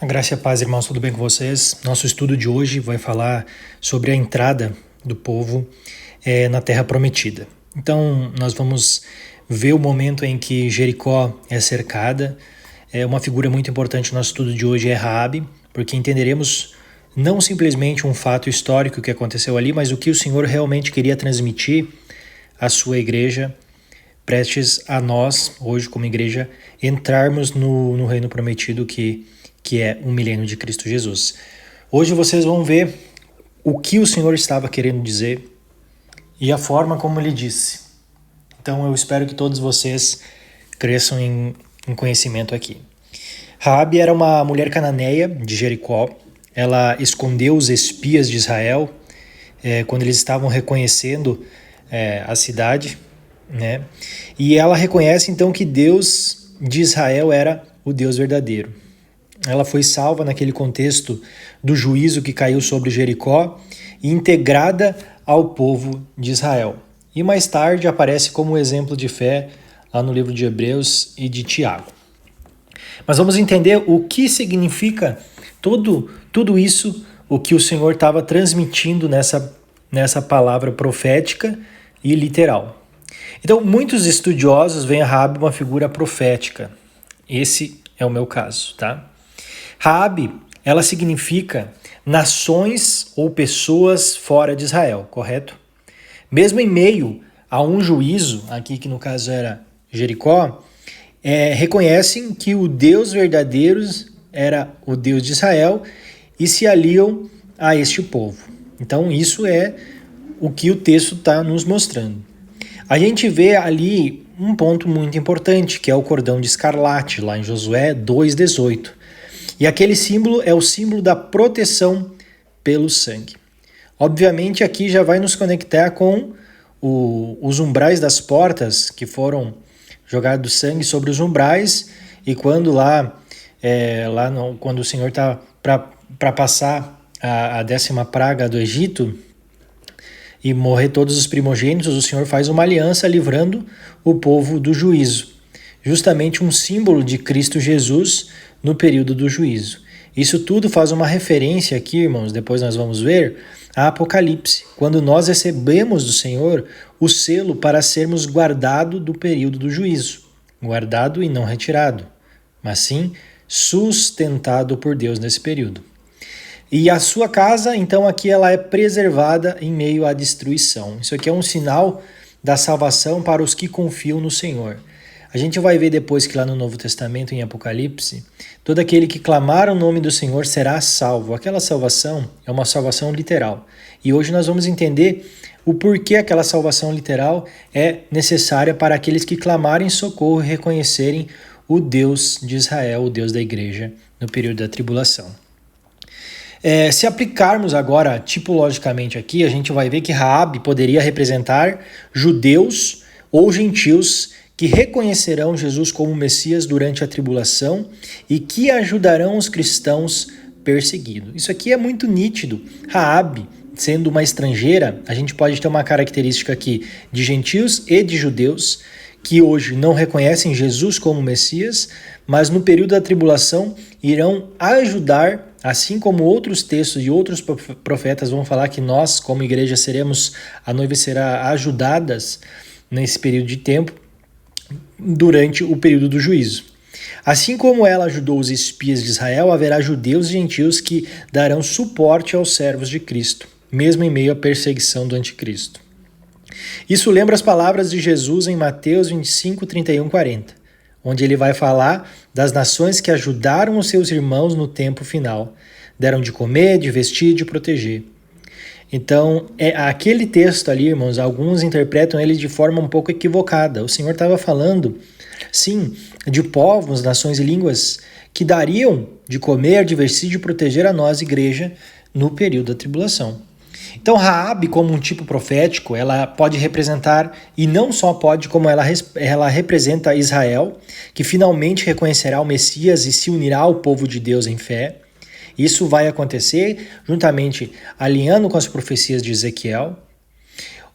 A graça e a paz, irmãos, tudo bem com vocês? Nosso estudo de hoje vai falar sobre a entrada do povo na Terra Prometida. Então, nós vamos ver o momento em que Jericó é cercada. Uma figura muito importante no nosso estudo de hoje é Raabe, porque entenderemos não simplesmente um fato histórico que aconteceu ali, mas o que o Senhor realmente queria transmitir à sua igreja, prestes a nós, hoje como igreja, entrarmos no reino prometido que é o milênio de Cristo Jesus. Hoje vocês vão ver o que o Senhor estava querendo dizer e a forma como Ele disse. Então eu espero que todos vocês cresçam em conhecimento aqui. Raabe era uma mulher cananeia de Jericó. Ela escondeu os espias de Israel quando eles estavam reconhecendo a cidade, né? E ela reconhece então que Deus de Israel era o Deus verdadeiro. Ela foi salva naquele contexto do juízo que caiu sobre Jericó e integrada ao povo de Israel. E mais tarde aparece como exemplo de fé lá no livro de Hebreus e de Tiago. Mas vamos entender o que significa tudo isso, o que o Senhor estava transmitindo nessa palavra profética e literal. Então, muitos estudiosos veem a Raabe uma figura profética. Esse é o meu caso, tá? Raabe, ela significa nações ou pessoas fora de Israel, correto? Mesmo em meio a um juízo, aqui que no caso era Jericó, reconhecem que o Deus verdadeiro era o Deus de Israel e se aliam a este povo. Então isso é o que o texto está nos mostrando. A gente vê ali um ponto muito importante, que é o cordão de escarlate, lá em Josué 2,18. E aquele símbolo é o símbolo da proteção pelo sangue. Obviamente aqui já vai nos conectar com os umbrais das portas, que foram jogados sangue sobre os umbrais, e quando quando o Senhor está para passar a 10ª praga do Egito e morrer todos os primogênitos, o Senhor faz uma aliança livrando o povo do juízo. Justamente um símbolo de Cristo Jesus no período do juízo. Isso tudo faz uma referência aqui, irmãos, depois nós vamos ver, a Apocalipse, quando nós recebemos do Senhor o selo para sermos guardados do período do juízo. Guardado e não retirado, mas sim sustentado por Deus nesse período. E a sua casa, então, aqui ela é preservada em meio à destruição. Isso aqui é um sinal da salvação para os que confiam no Senhor. A gente vai ver depois que lá no Novo Testamento, em Apocalipse, todo aquele que clamar o nome do Senhor será salvo. Aquela salvação é uma salvação literal. E hoje nós vamos entender o porquê aquela salvação literal é necessária para aqueles que clamarem socorro e reconhecerem o Deus de Israel, o Deus da igreja, no período da tribulação. Se aplicarmos agora tipologicamente aqui, a gente vai ver que Raabe poderia representar judeus ou gentios que reconhecerão Jesus como Messias durante a tribulação e que ajudarão os cristãos perseguidos. Isso aqui é muito nítido. Raabe, sendo uma estrangeira, a gente pode ter uma característica aqui de gentios e de judeus que hoje não reconhecem Jesus como Messias, mas no período da tribulação irão ajudar, assim como outros textos e outros profetas vão falar que nós, como igreja, a noiva será ajudadas nesse período de tempo, durante o período do juízo. Assim como ela ajudou os espias de Israel, haverá judeus e gentios que darão suporte aos servos de Cristo, mesmo em meio à perseguição do anticristo. Isso lembra as palavras de Jesus em Mateus 25, 31, 40, onde ele vai falar das nações que ajudaram os seus irmãos no tempo final, deram de comer, de vestir, de proteger. Então, aquele texto ali, irmãos, alguns interpretam ele de forma um pouco equivocada. O Senhor estava falando, sim, de povos, nações e línguas que dariam de comer, de vestir, de proteger a nós, igreja, no período da tribulação. Então, Raabe, como um tipo profético, ela pode representar, e não só pode, como ela representa Israel, que finalmente reconhecerá o Messias e se unirá ao povo de Deus em fé. Isso vai acontecer juntamente alinhando com as profecias de Ezequiel.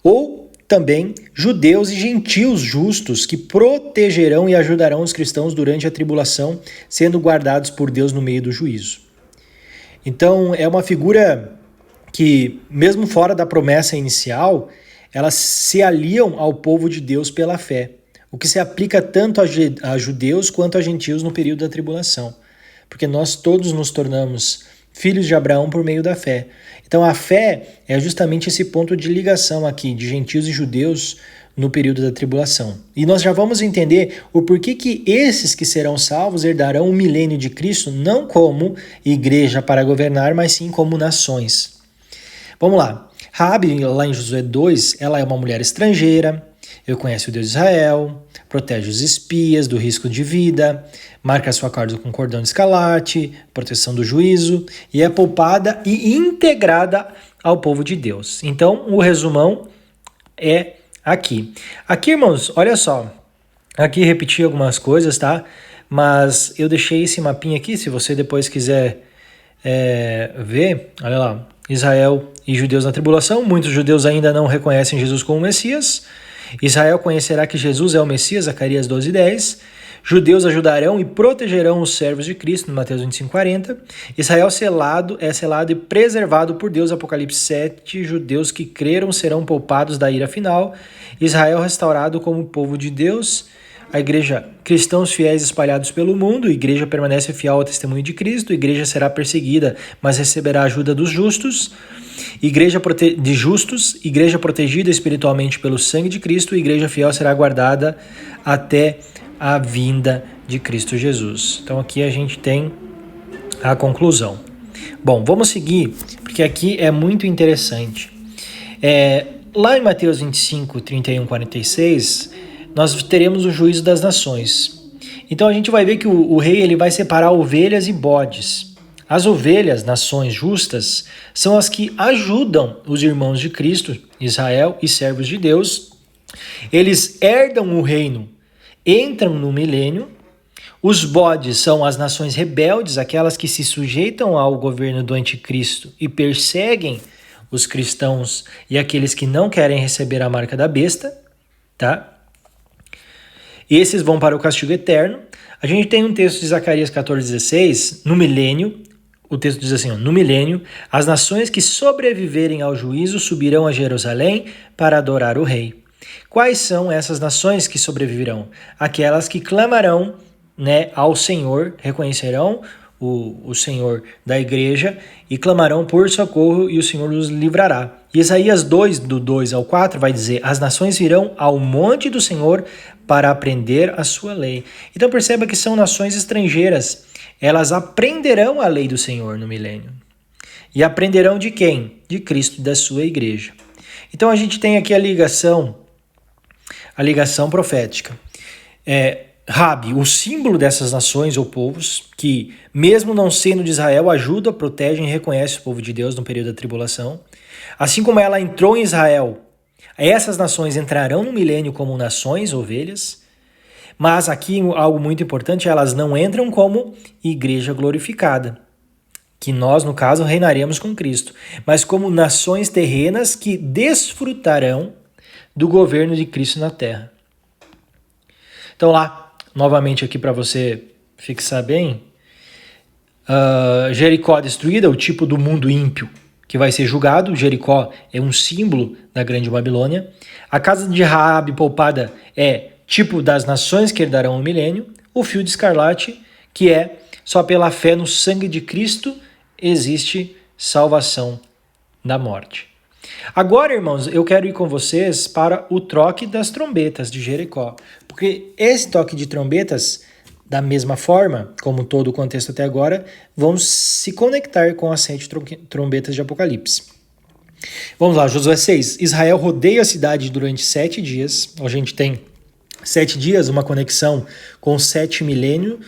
Ou também judeus e gentios justos que protegerão e ajudarão os cristãos durante a tribulação, sendo guardados por Deus no meio do juízo. Então, é uma figura que, mesmo fora da promessa inicial, elas se aliam ao povo de Deus pela fé, o que se aplica tanto a judeus quanto a gentios no período da tribulação, porque nós todos nos tornamos filhos de Abraão por meio da fé. Então a fé é justamente esse ponto de ligação aqui de gentios e judeus no período da tribulação. E nós já vamos entender o porquê que esses que serão salvos herdarão o milênio de Cristo, não como igreja para governar, mas sim como nações. Vamos lá. Raabe, lá em Josué 2, ela é uma mulher estrangeira, conhece o Deus de Israel, protege os espias do risco de vida, marca sua cauda com cordão de escarlate, proteção do juízo, e é poupada e integrada ao povo de Deus. Então, o resumão é aqui. Aqui, irmãos, olha só, aqui repeti algumas coisas, tá? Mas eu deixei esse mapinha aqui, se você depois quiser ver, olha lá, Israel e judeus na tribulação. Muitos judeus ainda não reconhecem Jesus como Messias. Israel conhecerá que Jesus é o Messias, Zacarias 12:10. Judeus ajudarão e protegerão os servos de Cristo, Mateus 25:40. Israel é selado e preservado por Deus, Apocalipse 7. Judeus que creram serão poupados da ira final. Israel restaurado como povo de Deus. A igreja, cristãos fiéis espalhados pelo mundo. A igreja permanece fiel ao testemunho de Cristo. A igreja será perseguida, mas receberá a ajuda dos justos. Igreja de justos, igreja protegida espiritualmente pelo sangue de Cristo, igreja fiel será guardada até a vinda de Cristo Jesus. Então aqui a gente tem a conclusão. Bom, vamos seguir, porque aqui é muito interessante. Lá em Mateus 25, 31, 46, nós teremos o juízo das nações. Então a gente vai ver que o rei ele vai separar ovelhas e bodes. As ovelhas, nações justas, são as que ajudam os irmãos de Cristo, Israel e servos de Deus. Eles herdam o reino, entram no milênio. Os bodes são as nações rebeldes, aquelas que se sujeitam ao governo do anticristo e perseguem os cristãos e aqueles que não querem receber a marca da besta, tá? Esses vão para o castigo eterno. A gente tem um texto de Zacarias 14:16, no milênio. O texto diz assim, no milênio, as nações que sobreviverem ao juízo subirão a Jerusalém para adorar o rei. Quais são essas nações que sobreviverão? Aquelas que clamarão, ao Senhor, reconhecerão o Senhor da igreja e clamarão por socorro e o Senhor os livrará. E Isaías 2, do 2 ao 4, vai dizer, as nações virão ao monte do Senhor para aprender a sua lei. Então perceba que são nações estrangeiras. Elas aprenderão a lei do Senhor no milênio. E aprenderão de quem? De Cristo e da sua igreja. Então a gente tem aqui a ligação profética. Raabe, o símbolo dessas nações ou povos, que mesmo não sendo de Israel, ajuda, protege e reconhece o povo de Deus no período da tribulação. Assim como ela entrou em Israel, essas nações entrarão no milênio como nações, ovelhas. Mas aqui algo muito importante, elas não entram como igreja glorificada, que nós, no caso, reinaremos com Cristo, mas como nações terrenas que desfrutarão do governo de Cristo na terra. Então lá, novamente aqui para você fixar bem, Jericó destruída, o tipo do mundo ímpio que vai ser julgado. Jericó é um símbolo da grande Babilônia. A casa de Raabe poupada é tipo das nações que herdarão o milênio. O fio de escarlate, que é só pela fé no sangue de Cristo existe salvação da morte. Agora, irmãos, eu quero ir com vocês para o toque das trombetas de Jericó, porque esse toque de trombetas, da mesma forma, como todo o contexto até agora, vão se conectar com as 7 trombetas de Apocalipse. Vamos lá, Josué 6. Israel rodeia a cidade durante 7 dias. A gente tem 7 dias, uma conexão com 7 milênios,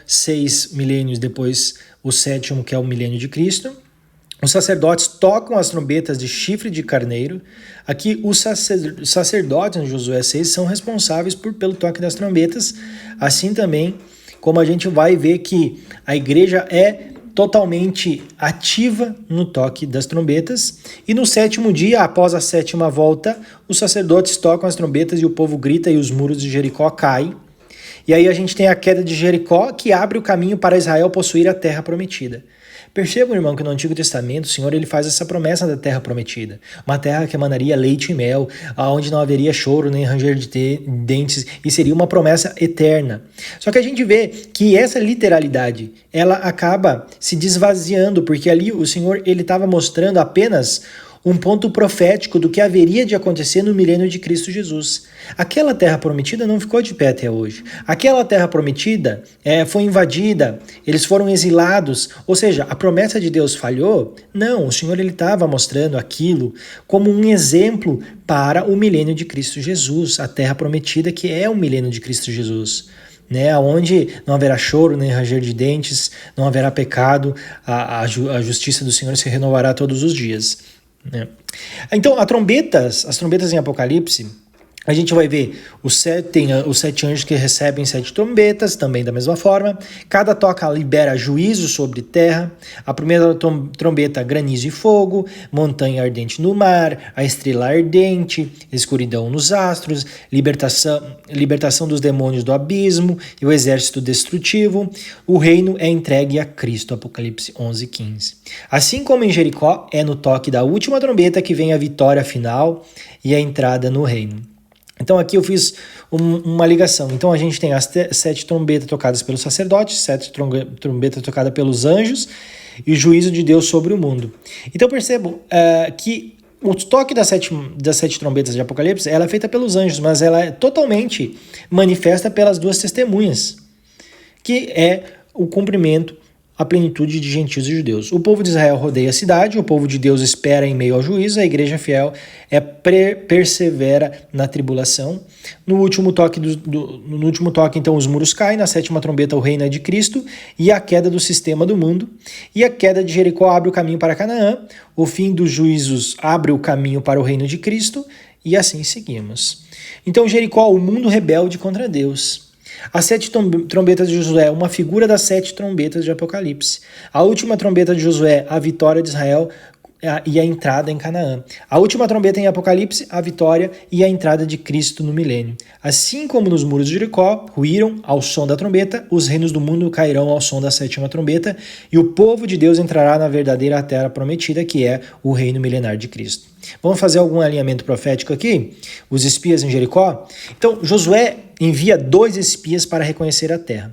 6 milênios depois o 7º, que é o milênio de Cristo. Os sacerdotes tocam as trombetas de chifre de carneiro. Aqui, os sacerdotes, em Josué 6, são responsáveis pelo toque das trombetas, assim também como a gente vai ver que a igreja é totalmente ativa no toque das trombetas. E no sétimo dia, após a sétima volta, os sacerdotes tocam as trombetas e o povo grita e os muros de Jericó caem. E aí a gente tem a queda de Jericó, que abre o caminho para Israel possuir a terra prometida. Percebam, irmão, que no Antigo Testamento o Senhor ele faz essa promessa da terra prometida. Uma terra que emanaria leite e mel, onde não haveria choro nem ranger de dentes, e seria uma promessa eterna. Só que a gente vê que essa literalidade, ela acaba se desvaziando, porque ali o Senhor ele estava mostrando apenas um ponto profético do que haveria de acontecer no milênio de Cristo Jesus. Aquela terra prometida não ficou de pé até hoje. Aquela terra prometida foi invadida, eles foram exilados, ou seja, a promessa de Deus falhou? Não, o Senhor ele estava mostrando aquilo como um exemplo para o milênio de Cristo Jesus, a terra prometida que é o milênio de Cristo Jesus. Onde não haverá choro nem ranger de dentes, não haverá pecado, a justiça do Senhor se renovará todos os dias. Então, as trombetas em Apocalipse, a gente vai ver os sete anjos que recebem 7 trombetas, também da mesma forma. Cada toca libera juízo sobre terra. A primeira trombeta, granizo e fogo, montanha ardente no mar, a estrela ardente, escuridão nos astros, libertação dos demônios do abismo e o exército destrutivo. O reino é entregue a Cristo, Apocalipse 11:15. Assim como em Jericó, é no toque da última trombeta que vem a vitória final e a entrada no reino. Então aqui eu fiz uma ligação. Então a gente tem as 7 trombetas tocadas pelos sacerdotes, 7 trombetas tocadas pelos anjos e o juízo de Deus sobre o mundo. Então percebam que o toque das 7 trombetas de Apocalipse ela é feita pelos anjos, mas ela é totalmente manifesta pelas 2 testemunhas, que é o cumprimento, a plenitude de gentios e judeus. O povo de Israel rodeia a cidade, o povo de Deus espera em meio ao juízo, a igreja fiel persevera na tribulação. No último toque, então, os muros caem, na 7ª trombeta o reino é de Cristo e a queda do sistema do mundo. E a queda de Jericó abre o caminho para Canaã, o fim dos juízos abre o caminho para o reino de Cristo e assim seguimos. Então Jericó, o mundo rebelde contra Deus. As 7 trombetas de Josué, uma figura das 7 trombetas de Apocalipse. A última trombeta de Josué, a vitória de Israel e a entrada em Canaã. A última trombeta em Apocalipse, a vitória e a entrada de Cristo no milênio. Assim como nos muros de Jericó ruíram ao som da trombeta, os reinos do mundo cairão ao som da 7ª trombeta e o povo de Deus entrará na verdadeira terra prometida, que é o reino milenar de Cristo. Vamos fazer algum alinhamento profético aqui? Os espias em Jericó? Então, Josué envia 2 espias para reconhecer a terra.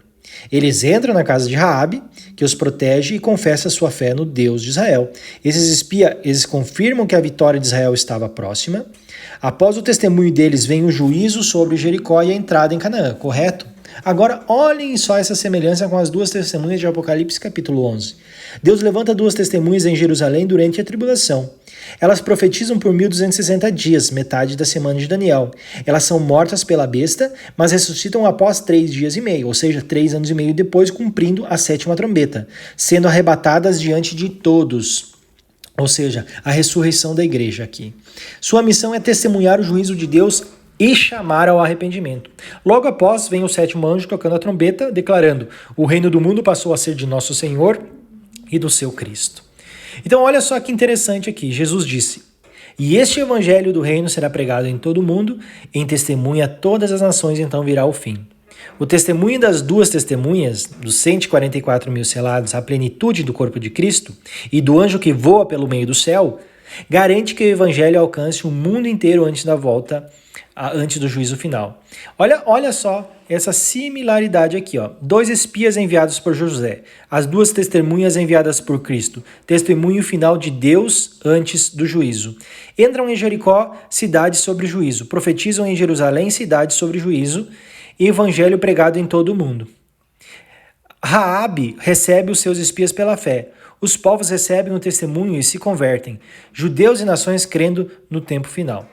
Eles entram na casa de Raabe, que os protege e confessa sua fé no Deus de Israel. Esses espias, eles confirmam que a vitória de Israel estava próxima. Após o testemunho deles, vem o juízo sobre Jericó e a entrada em Canaã, correto? Agora, olhem só essa semelhança com as 2 testemunhas de Apocalipse capítulo 11. Deus levanta 2 testemunhas em Jerusalém durante a tribulação. Elas profetizam por 1260 dias, metade da semana de Daniel. Elas são mortas pela besta, mas ressuscitam após 3 dias e meio, ou seja, 3 anos e meio depois, cumprindo a 7ª trombeta, sendo arrebatadas diante de todos. Ou seja, a ressurreição da igreja aqui. Sua missão é testemunhar o juízo de Deus e chamar ao arrependimento. Logo após, vem o 7º anjo tocando a trombeta, declarando: o reino do mundo passou a ser de nosso Senhor e do seu Cristo. Então olha só que interessante aqui, Jesus disse: e este evangelho do reino será pregado em todo o mundo, em testemunha a todas as nações, então virá o fim. O testemunho das 2 testemunhas, dos 144.000 selados, a plenitude do corpo de Cristo, e do anjo que voa pelo meio do céu, garante que o evangelho alcance o mundo inteiro antes da volta, antes do juízo final. Olha só essa similaridade aqui, ó. 2 espias enviados por José, as 2 testemunhas enviadas por Cristo, testemunho final de Deus antes do juízo. Entram em Jericó, cidade sobre juízo, profetizam em Jerusalém, cidade sobre juízo, evangelho pregado em todo o mundo. Raabe recebe os seus espias pela fé. Os povos recebem o testemunho e se convertem, judeus e nações crendo no tempo final.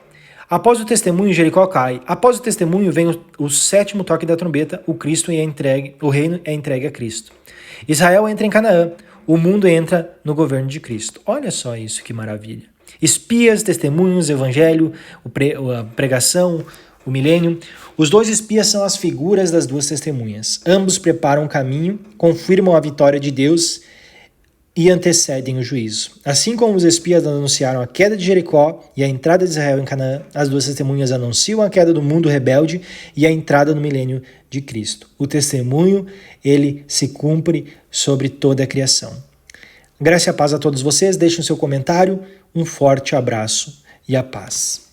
Após o testemunho, Jericó cai. Após o testemunho, vem o 7º toque da trombeta, o reino é entregue a Cristo. Israel entra em Canaã, o mundo entra no governo de Cristo. Olha só isso, que maravilha. Espias, testemunhos, evangelho, a pregação, o milênio. Os 2 espias são as figuras das 2 testemunhas. Ambos preparam o caminho, confirmam a vitória de Deus e antecedem o juízo. Assim como os espias anunciaram a queda de Jericó e a entrada de Israel em Canaã, as duas testemunhas anunciam a queda do mundo rebelde e a entrada no milênio de Cristo. O testemunho, ele se cumpre sobre toda a criação. Graça e a paz a todos vocês. Deixem o seu comentário. Um forte abraço e a paz.